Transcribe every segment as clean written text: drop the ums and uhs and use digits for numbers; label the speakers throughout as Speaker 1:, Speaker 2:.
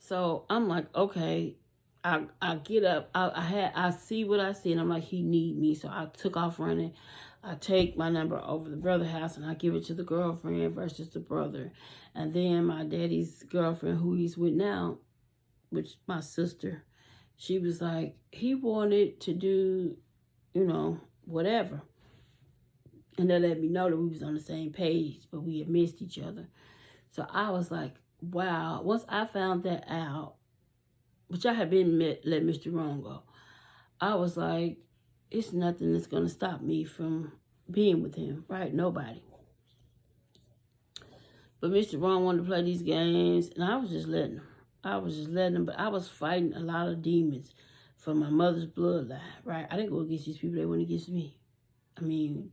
Speaker 1: So I'm like, okay. I get up. I see what I see, and I'm like, he need me. So I took off running. I take my number over the brother house, and I give it to the girlfriend versus the brother. And then my daddy's girlfriend, who he's with now, which my sister, she was like, he wanted to do, whatever. And they let me know that we was on the same page, but we had missed each other. So I was like, wow. Once I found that out, which I had been let Mr. Wrong go, I was like, it's nothing that's going to stop me from being with him, right? Nobody. But Mr. Wrong wanted to play these games, and I was just letting him. But I was fighting a lot of demons from my mother's bloodline, right? I didn't go against these people. They went against me. I mean,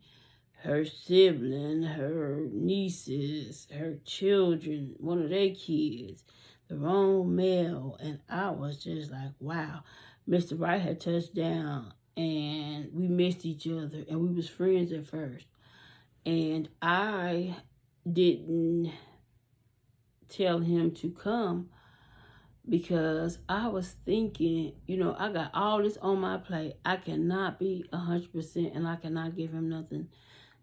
Speaker 1: her sibling, her nieces, her children, one of their kids, the wrong male. And I was just like, wow. Mr. Wright had touched down, and we missed each other, and we was friends at first. And I didn't tell him to come because I was thinking, I got all this on my plate. I cannot be 100%, and I cannot give him nothing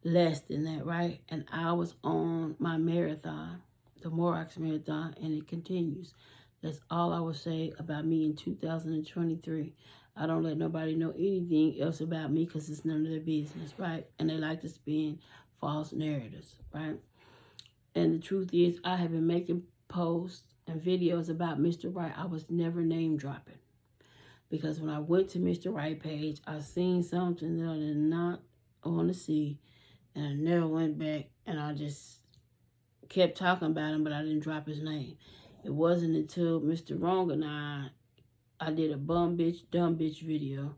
Speaker 1: less than that, right? And I was on my marathon, the Morax Marathon, and it continues. That's all I would say about me in 2023. I don't let nobody know anything else about me because it's none of their business, right? And they like to spin false narratives, right? And the truth is, I have been making posts and videos about Mr. Wright. I was never name dropping. Because when I went to Mr. Wright page, I seen something that I did not want to see. And I never went back, and I just kept talking about him, but I didn't drop his name. It wasn't until Mr. Wrong and I did a bum bitch, dumb bitch video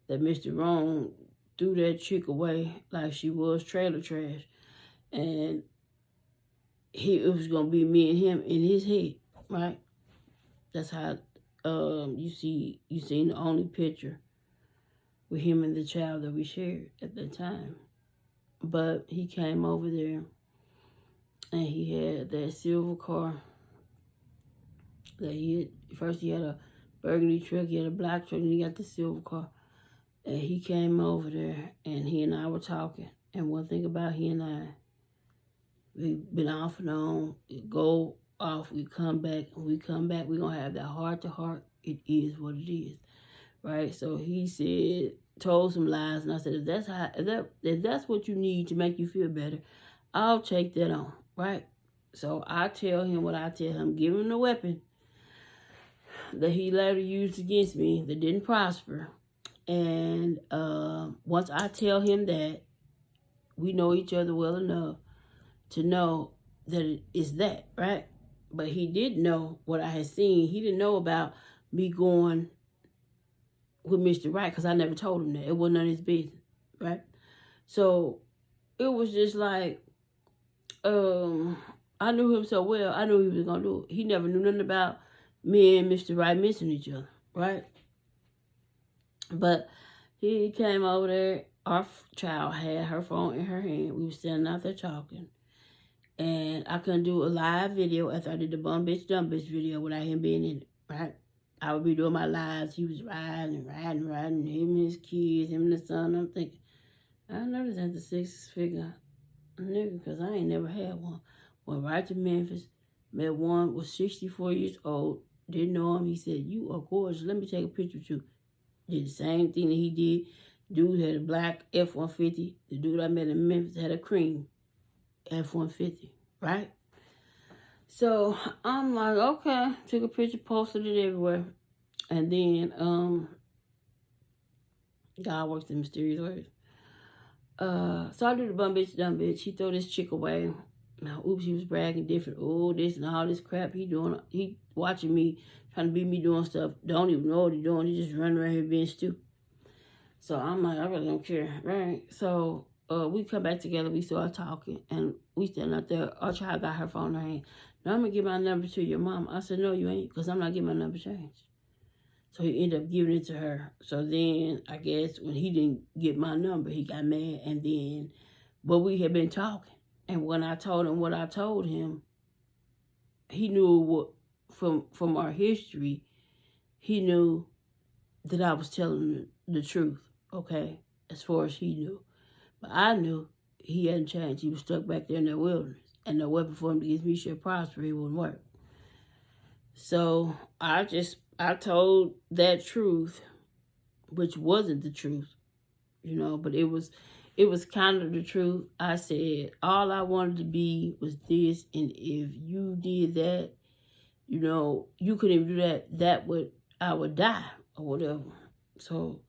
Speaker 1: that Mr. Wrong threw that chick away like she was trailer trash. And it was going to be me and him in his head, right? That's how you seen the only picture with him and the child that we shared at that time. But he came over there, and he had that silver car that first he had a burgundy truck, he had a black truck, and he got the silver car. And he came over there, and he and I were talking. And one thing about he and I, we've been off and on. We go off, we come back. When we come back, we're going to have that heart-to-heart. It is what it is, right? So he told some lies, and I said, if that's what you need to make you feel better, I'll take that on, right? So I tell him what I tell him. Give him the weapon that he later used against me that didn't prosper. And once I tell him that, we know each other well enough to know that it is that, right? But he did know what I had seen. He didn't know about me going with Mr. Wright because I never told him that. It wasn't none of his business, right? So it was just like, I knew him so well. I knew he was going to do it. He never knew nothing about me and Mr. Wright missing each other, right? But he came over there. Our child had her phone in her hand. We were standing out there talking. And I couldn't do a live video after I did the bum bitch, dumb bitch video without him being in it, right? I would be doing my lives. He was riding, him and his kids, him and the son. I'm thinking, I know this ain't the six-figure nigga because I ain't never had one. Went right to Memphis, met one, was 64 years old, didn't know him. He said, you are gorgeous. Let me take a picture with you. Did the same thing that he did. Dude had a black F-150. The dude I met in Memphis had a cream F-150, right? So I'm like, okay. Took a picture, posted it everywhere. And then God works in mysterious ways. So I do the bum bitch, dumb bitch. He throw this chick away. Now, oops, he was bragging different. Oh, this and all this crap he watching me, trying to beat me doing stuff. Don't even know what he doing. He just running around here being stupid. So I'm like, I really don't care, right? So we come back together. We start talking, and we standing out there. Our child got her phone in her hand. Now I'm going to give my number to your mom. I said, no, you ain't, because I'm not getting my number changed. So he ended up giving it to her. So then, I guess, when he didn't get my number, he got mad. And then, but we had been talking. And when I told him what I told him, he knew from our history, he knew that I was telling the truth, okay, as far as he knew. But I knew he hadn't changed. He was stuck back there in that wilderness. And no weapon formed against me shall prosper. It wouldn't work. So I told that truth, which wasn't the truth, but it was kind of the truth. I said, all I wanted to be was this, and if you did that, you couldn't even do that, I would die or whatever. So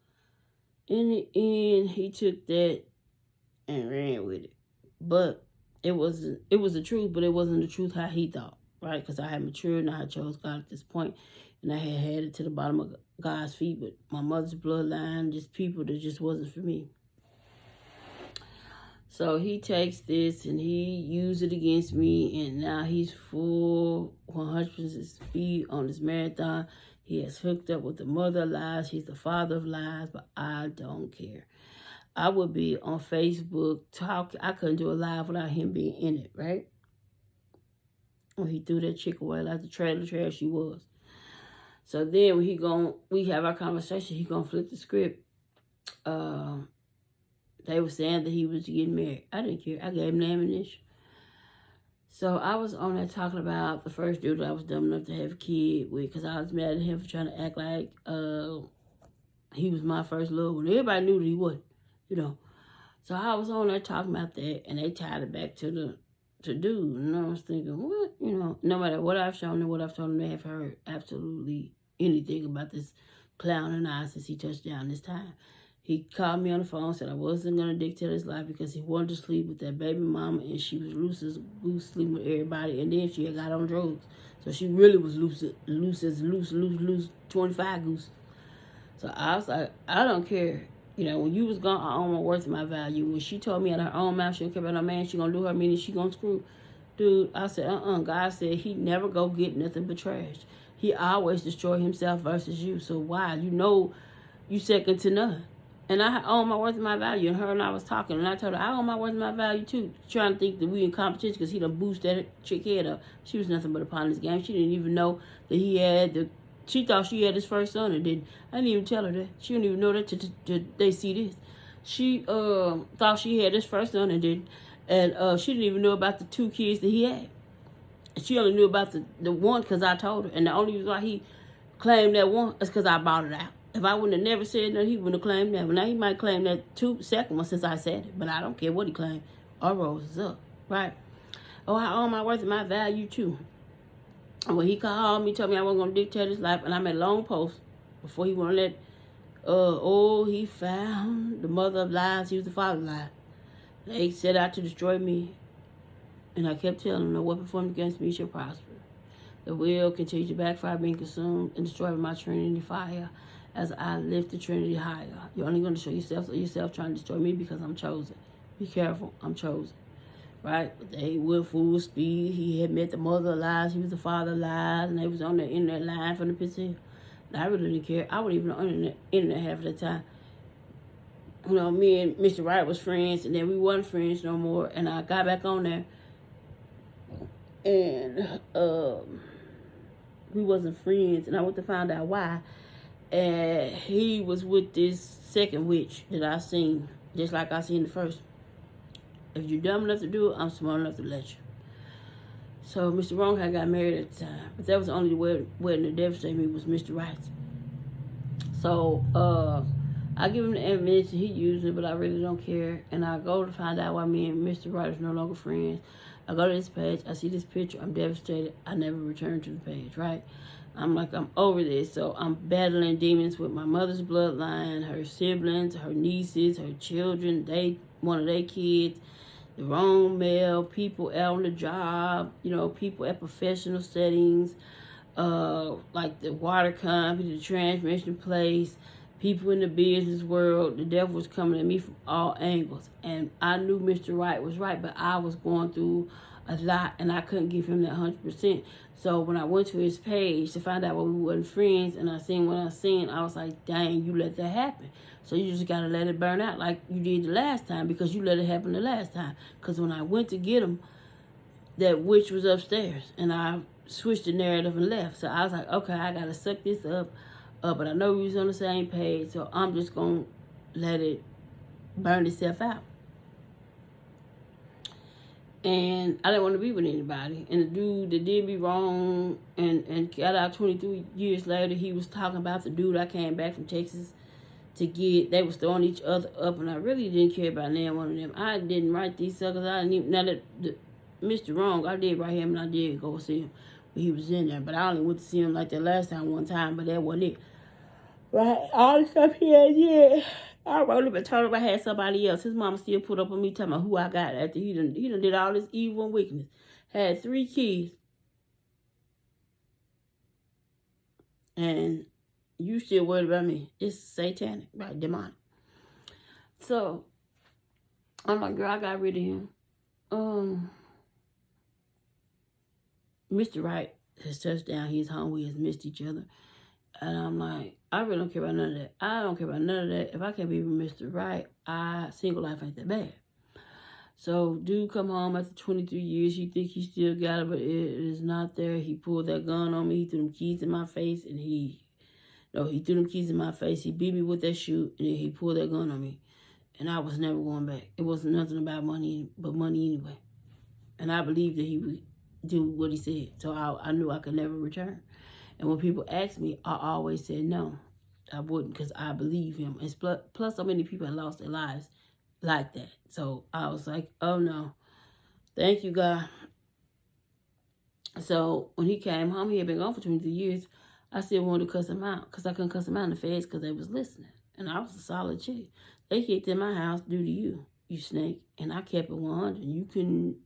Speaker 1: in the end, he took that and ran with it. But it was the truth, but it wasn't the truth how he thought, right? Because I had matured and I had chose God at this point, and I had it to the bottom of God's feet with my mother's bloodline, just people that just wasn't for me. So he takes this and he used it against me, and now he's full 100% speed on this marathon. He has hooked up with the mother of lies. He's the father of lies, but I don't care. I would be on Facebook talking. I couldn't do a live without him being in it, right? When he threw that chick away like the trailer trash she was. So then when we have our conversation, he gonna flip the script. They were saying that he was getting married. I didn't care. I gave him the ammunition. So I was on there talking about the first dude that I was dumb enough to have a kid with, because I was mad at him for trying to act like he was my first love one. Everybody knew that he wasn't, So I was on there talking about that, and they tied it back to dude. And I was thinking, what? No matter what I've shown them, what I've told them, they have heard absolutely anything about this clown and I since he touched down this time. He called me on the phone, said I wasn't going to dictate his life because he wanted to sleep with that baby mama, and she was loose as goose, sleeping with everybody, and then she had got on drugs. So she really was loose, 25 goose. So I was like, I don't care. When you was gone, I own my worth and my value. When she told me out of her own mouth she don't care about no man, she going to do her meaning, she going to screw. Dude, I said, God said he never go get nothing but trash. He always destroy himself versus you. So why? You second to none. And I own my worth and my value. And her and I was talking, and I told her, I own my worth and my value too. Trying to think that we in competition because he done boosted that chick head up. She was nothing but a pawn in this game. She didn't even know that he had she thought she had his first son and didn't. I didn't even tell her that. She didn't even know that till they see this. She thought she had his first son and didn't. And she didn't even know about the 2 kids that he had. She only knew about the one because I told her. And the only reason why he claimed that one is because I bought it out. If I wouldn't have never said that, he wouldn't have claimed that. But now he might claim that second one since I said it. But I don't care what he claimed. Our rose is up, right? Oh, I own my worth and my value too. And when he called me, told me I wasn't going to dictate his life, and I made a long post before he want to let, he found the mother of lies. He was the father of lies. They set out to destroy me. And I kept telling them, no weapon formed against me shall prosper. The will continue to backfire, being consumed and destroyed by my Trinity fire as I lift the Trinity higher. You're only going to show yourself trying to destroy me because I'm chosen. Be careful, I'm chosen. Right? But they went full speed. He had met the mother of lies. He was the father of lies. And they was on the internet line from the pits of hell. And I really didn't care. I wasn't even on the internet half of the time. Me and Mr. Wright was friends, and then we wasn't friends no more. And I got back on there. And we wasn't friends, and I went to find out why. And he was with this second witch that I seen, just like I seen the first. If you're dumb enough to do it, I'm smart enough to let you. So Mr. Wrong had got married at the time, but that was the only wedding that devastated me was Mr. Wright's. So I give him the evidence, and he used it, but I really don't care. And I go to find out why me and Mr. Wright are no longer friends. I go to this page, I see this picture, I'm devastated. I never return to the page, right? I'm over this. So I'm battling demons with my mother's bloodline, her siblings, her nieces, her children, one of their kids, the wrong male, people out on the job, people at professional settings, like the water company, the transmission place, people in the business world. The devil was coming at me from all angles. And I knew Mr. Wright was right, but I was going through a lot, and I couldn't give him that 100%. So when I went to his page to find out why we wasn't friends, and I seen what I seen, I was like, dang, you let that happen. So you just got to let it burn out like you did the last time, because you let it happen the last time. Because when I went to get him, that witch was upstairs, and I switched the narrative and left. So I was like, okay, I got to suck this up. But I know we was on the same page, so I'm just going to let it burn itself out. And I didn't want to be with anybody. And the dude that did me wrong and got out 23 years later, he was talking about the dude I came back from Texas to get. They was throwing each other up, and I really didn't care about neither one of them. I didn't write these suckers. I didn't even, now that Mr. Wrong, I did write him, and I did go see him when he was in there. But I only went to see him like that last time one time, but that wasn't it. Right? All the stuff he had, yeah. I wrote him and told him I had somebody else. His mama still put up on me talking about who I got after he done did all this evil and wickedness. Had 3 kids. And you still worried about me. It's satanic, right? Demonic. So, I'm like, girl, I got rid of him. Mr. Right has touched down. He's home. We has missed each other. And I'm like, I really don't care about none of that. I don't care about none of that. If I can't be with Mr. Right, single life ain't that bad. So, dude come home after 23 years. He think he still got it, but it is not there. He pulled that gun on me. He threw them keys in my face, and he threw them keys in my face. He beat me with that shoe, and then he pulled that gun on me. And I was never going back. It wasn't nothing about money, but money anyway. And I believed that he would do what he said. So I knew I could never return. And when people asked me, I always said no, I wouldn't, because I believe him. And plus, so many people had lost their lives like that. So I was like, oh no, thank you, God. So when he came home, he had been gone for 23 years. I still wanted to cuss him out, because I couldn't cuss him out in the feds because they was listening. And I was a solid chick. They kicked in my house due to you, you snake. And I kept it 100. You couldn't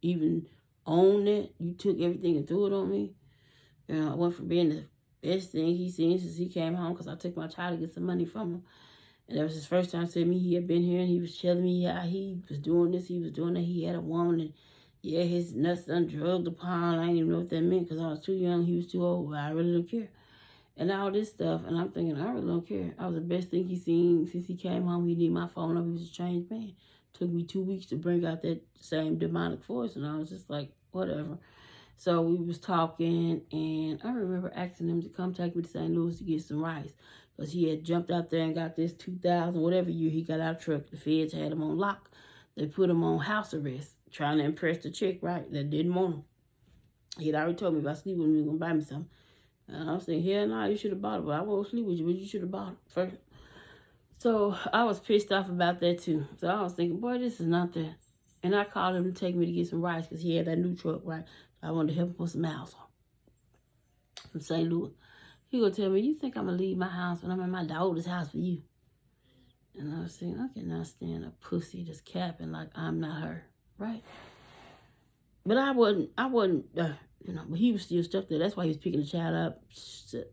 Speaker 1: even own it. You took everything and threw it on me. I went from being the best thing he's seen since he came home, because I took my child to get some money from him. And that was his first time seeing me. He had been here, and he was telling me how he was doing this, he was doing that. He had a woman, and yeah, his nuts undrugged upon. I didn't even know what that meant, because I was too young, he was too old. I really don't care. And all this stuff, and I'm thinking, I really don't care. I was the best thing he's seen since he came home. He need my phone number. He was a changed man. Took me 2 weeks to bring out that same demonic force, and I was just like, whatever. So we was talking, and I remember asking him to come take me to St. Louis to get some rice, because he had jumped out there and got this 2000, whatever year he got out truck. The feds had him on lock. They put him on house arrest, trying to impress the chick, right, that didn't want him. He had already told me if I sleep with him, he was going to buy me something. And I was saying, hell no, you should have bought it, but I won't sleep with you, but you should have bought it first. So I was pissed off about that too. So I was thinking, boy, this is not that. And I called him to take me to get some rice, because he had that new truck, right? I wanted to help him put some miles on from St. Louis. He gonna tell me, you think I'm gonna leave my house when I'm in my daughter's house for you? And I was saying, I cannot stand a pussy that's capping like I'm not her, right? But I wasn't, but he was still stuck there. That's why he was picking the child up.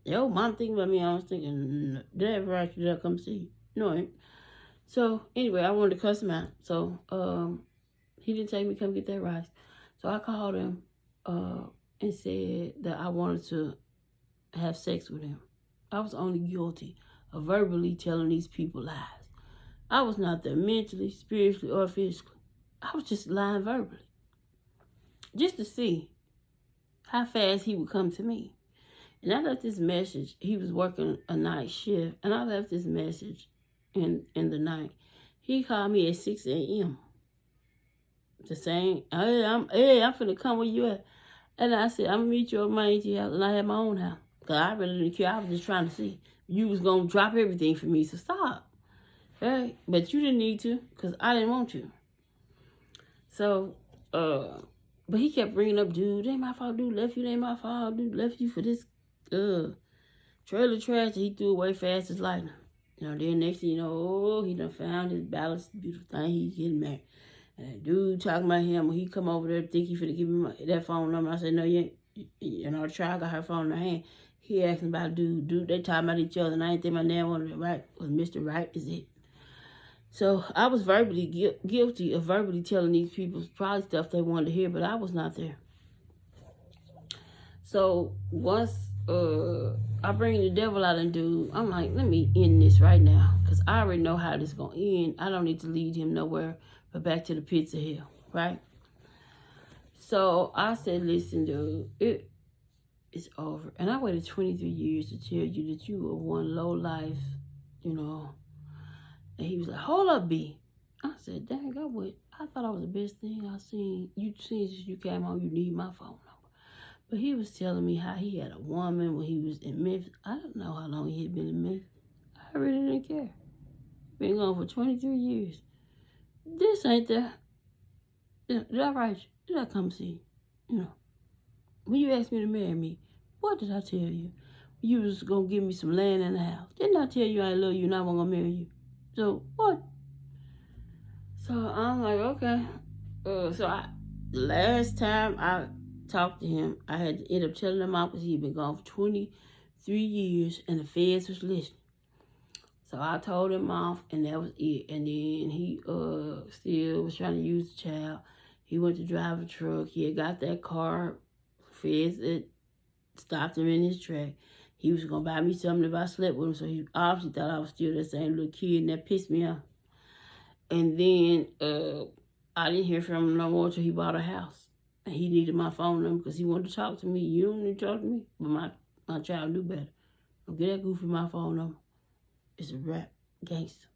Speaker 1: Yo, mom thinking about me. I was thinking, did I ever ask you to come see you? No, I ain't. So anyway, I wanted to cuss him out. So he didn't take me come get that rice. So I called him and said that I wanted to have sex with him. I was only guilty of verbally telling these people lies. I was not there mentally, spiritually, or physically. I was just lying verbally. Just to see how fast he would come to me. And I left this message. He was working a night shift. And I left this message in the night. He called me at 6 a.m. The same, hey, I'm finna come where you at. And I said, I'm gonna meet you at my auntie house. And I had my own house. Because I really didn't care. I was just trying to see. You was gonna drop everything for me. So stop. Right? But you didn't need to. Because I didn't want to. So, but he kept bringing up, dude, it ain't my fault, dude left you, it ain't my fault, dude left you for this trailer trash that he threw away fast as lightning. Then next thing you know, he done found his balance, beautiful thing, he's getting married. And that dude talking about him, when he come over there, think he finna give me that phone number. I said, no, you ain't. The child got her phone in her hand. He asking about dude, they talking about each other, and I ain't think my name on it, right? Was Mr. Right is it. So I was verbally guilty of verbally telling these people probably stuff they wanted to hear, but I was not there. So once I bring the devil out and dude, I'm like, let me end this right now, because I already know how this going to end. I don't need to lead him nowhere but back to the pits of hell, right? So I said, listen, dude, It's over. And I waited 23 years to tell you that you were one low life, you know. And he was like, hold up, B. I said, dang, I thought I was the best thing I seen. You since you came home, you need my phone number. But he was telling me how he had a woman when he was in Memphis. I don't know how long he had been in Memphis. I really didn't care. Been gone for 23 years. This ain't that. Did I write you? Did I come see you? You know, when you asked me to marry me, what did I tell you? You was going to give me some land and a house. Didn't I tell you I love you and I wasn't going to marry you? So, what? So, I'm like, okay. The last time I talked to him, I had to end up telling him off because he'd been gone for 23 years and the feds was listening. So I told him off, and that was it. And then he still was trying to use the child. He went to drive a truck. He had got that car. Feds that stopped him in his track. He was going to buy me something if I slept with him. So he obviously thought I was still that same little kid, and that pissed me off. And then I didn't hear from him no more until he bought a house. And he needed my phone number because he wanted to talk to me. You don't need to talk to me. But my child knew better. Don't get that goofy my phone number. It's a rap, gangster.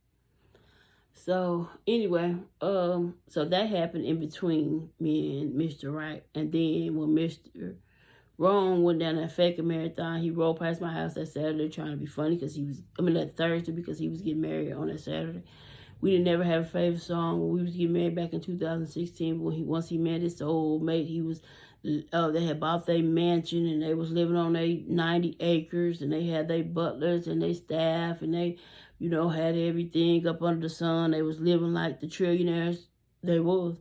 Speaker 1: So anyway, so that happened in between me and Mr. Right. And then when Mr. Wrong went down that fake marathon, he rode past my house that Saturday trying to be funny that Thursday because he was getting married on that Saturday. We didn't ever have a favorite song. When we was getting married back in 2016, once he met his old mate, they had bought their mansion and they was living on their 90 acres and they had their butlers and their staff and they, had everything up under the sun. They was living like the trillionaires they was.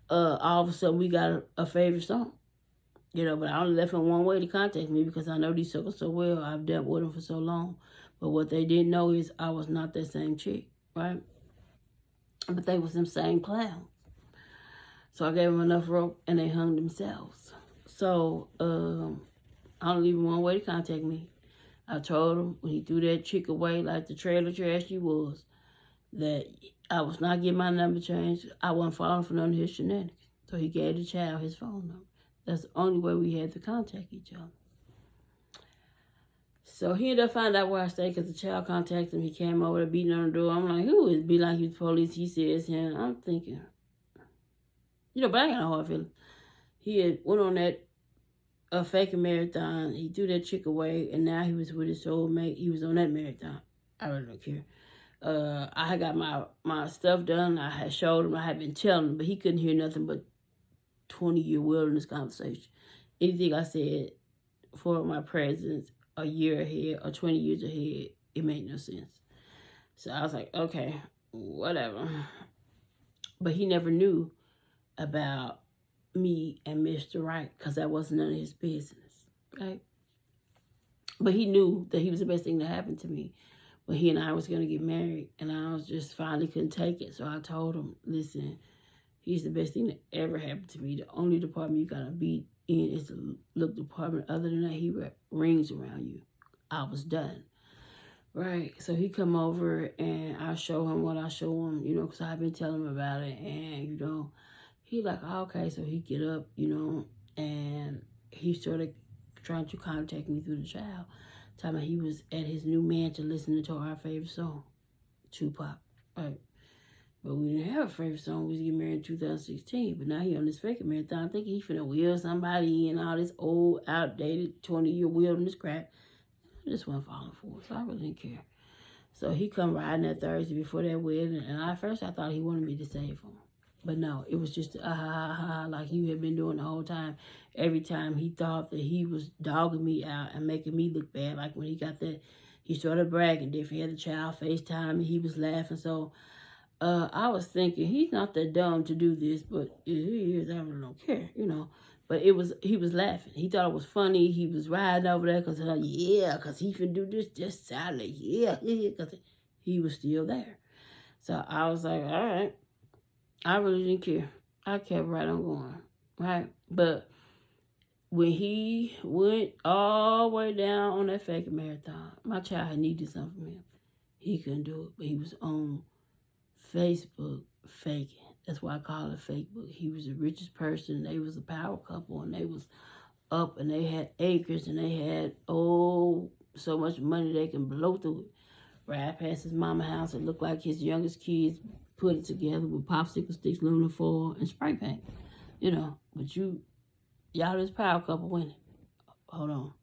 Speaker 1: All of a sudden we got a favorite song. But I only left him one way to contact me because I know these suckers so well. I've dealt with them for so long. But what they didn't know is I was not that same chick, right? But they was them same clowns. So I gave them enough rope and they hung themselves. So I only leave him one way to contact me. I told him when he threw that chick away like the trailer trash she was, that I was not getting my number changed. I wasn't falling for none of his shenanigans. So he gave the child his phone number. That's the only way we had to contact each other. So he ended up finding out where I stayed because the child contacted him. He came over there beating on the door. I'm like, who is? Be like he was police. He says him. I'm thinking, but I ain't got no hard feelings. He had went on that fake marathon. He threw that chick away, and now he was with his old mate. He was on that marathon. I really don't care. I had got my stuff done. I had showed him. I had been telling him, but he couldn't hear nothing but 20-year wilderness conversation. Anything I said for my presence a year ahead or 20 years ahead, it made no sense. So I was like, okay, whatever. But he never knew about me and Mr. Right because that wasn't none of his business, right? But he knew that he was the best thing that happened to me when he and I was going to get married, and I was just finally couldn't take it. So I told him, listen, he's the best thing that ever happened to me. The only department you got to be in is the look department. Other than that, he rings around you. I was done. Right? So he come over and I show him what I show him, because I've been telling him about it. And, he like, oh, okay. So he get up, and he started trying to contact me through the child. Telling me he was at his new mansion listening to our favorite song, Tupac. Right? But we didn't have a favorite song. We was getting married in 2016. But now he on this fake marathon. I think he finna wheel somebody in all this old, outdated 20-year wilderness crap. I just wasn't falling for it. So I really didn't care. So he come riding that Thursday before that wedding. And at first I thought he wanted me to save him. But no, it was just like he had been doing the whole time. Every time he thought that he was dogging me out and making me look bad. Like when he got that, he started bragging different. He had the child FaceTime and he was laughing. So I was thinking, he's not that dumb to do this, but he is. I really don't care, But he was laughing. He thought it was funny. He was riding over there because he finna do this just Saturday. Yeah, because he was still there. So I was like, all right. I really didn't care. I kept right on going, right? But when he went all the way down on that fake marathon, my child had needed something from him. He couldn't do it, but he was on Facebook faking. That's why I call it fake book. He was the richest person. They was a power couple, and they was up and they had acres and they had, oh, so much money they can blow through it. Right past his mama's house, it looked like his youngest kids put it together with popsicle sticks, aluminum foil, and spray paint. You know, but y'all this power couple winning. Hold on.